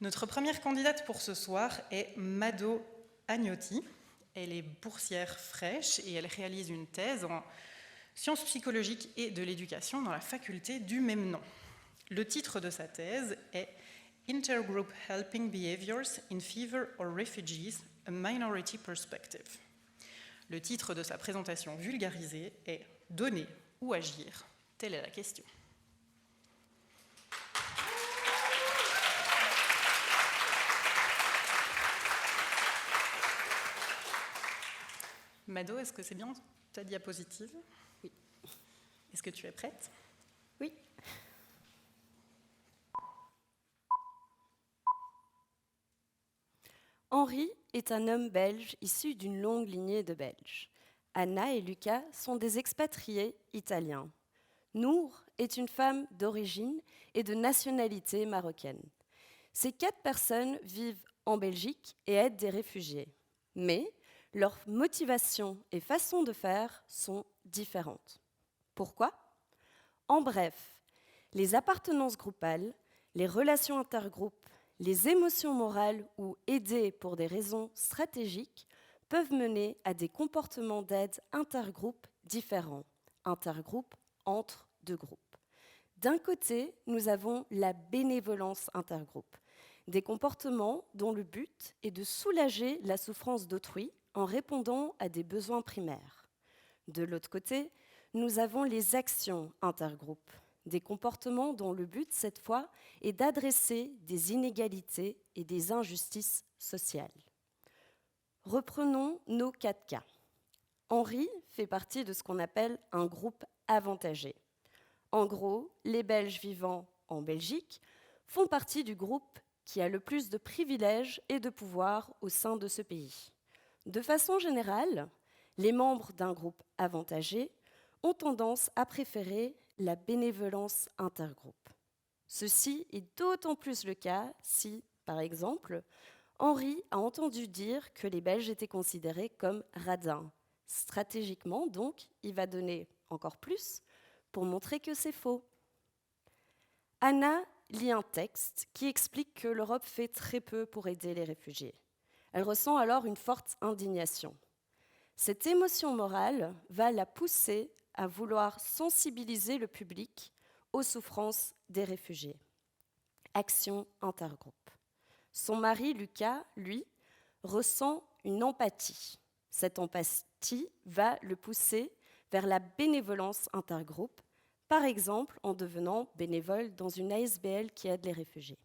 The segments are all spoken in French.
Notre première candidate pour ce soir est Mado Agnotti. Elle est boursière fraîche et elle réalise une thèse en sciences psychologiques et de l'éducation dans la faculté du même nom. Le titre de sa thèse est Intergroup Helping Behaviors in Fever or Refugees, a Minority Perspective. Le titre de sa présentation vulgarisée est Donner ou agir? Telle est la question. Mado, est-ce que c'est bien ta diapositive? Oui. Est-ce que tu es prête? Oui. Henri est un homme belge issu d'une longue lignée de Belges. Anna et Lucas sont des expatriés italiens. Nour est une femme d'origine et de nationalité marocaine. Ces 4 personnes vivent en Belgique et aident des réfugiés. Mais leurs motivations et façons de faire sont différentes. Pourquoi? En bref, les appartenances groupales, les relations intergroupes, les émotions morales ou aider pour des raisons stratégiques peuvent mener à des comportements d'aide intergroupes différents, intergroupes entre 2 groupes. D'un côté, nous avons la bénévolence intergroupe, des comportements dont le but est de soulager la souffrance d'autrui en répondant à des besoins primaires. De l'autre côté, nous avons les actions intergroupes, des comportements dont le but, cette fois, est d'adresser des inégalités et des injustices sociales. Reprenons nos 4 cas. Henri fait partie de ce qu'on appelle un groupe avantagé. En gros, les Belges vivant en Belgique font partie du groupe qui a le plus de privilèges et de pouvoirs au sein de ce pays. De façon générale, les membres d'un groupe avantagé ont tendance à préférer la bénévolence intergroupe. Ceci est d'autant plus le cas si, par exemple, Henri a entendu dire que les Belges étaient considérés comme radins. Stratégiquement, donc, il va donner encore plus pour montrer que c'est faux. Anna lit un texte qui explique que l'Europe fait très peu pour aider les réfugiés. Elle ressent alors une forte indignation. Cette émotion morale va la pousser à vouloir sensibiliser le public aux souffrances des réfugiés. Action intergroupe. Son mari, Lucas, lui, ressent une empathie. Cette empathie va le pousser vers la bénévolence intergroupe, par exemple en devenant bénévole dans une ASBL qui aide les réfugiés.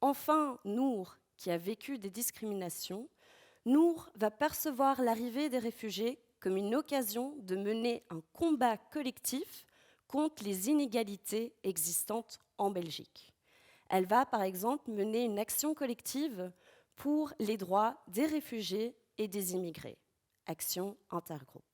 Enfin, Nour, qui a vécu des discriminations, Nour va percevoir l'arrivée des réfugiés comme une occasion de mener un combat collectif contre les inégalités existantes en Belgique. Elle va par exemple mener une action collective pour les droits des réfugiés et des immigrés. Action intergroupe.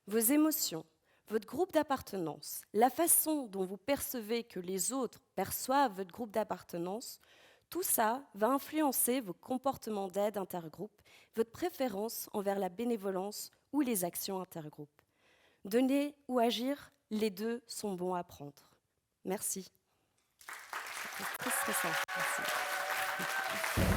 Vos émotions, votre groupe d'appartenance, la façon dont vous percevez que les autres perçoivent votre groupe d'appartenance, tout ça va influencer vos comportements d'aide intergroupe, votre préférence envers la bénévolence ou les actions intergroupes. Donner ou agir, les deux sont bons à prendre. Merci. C'est très stressant. Merci.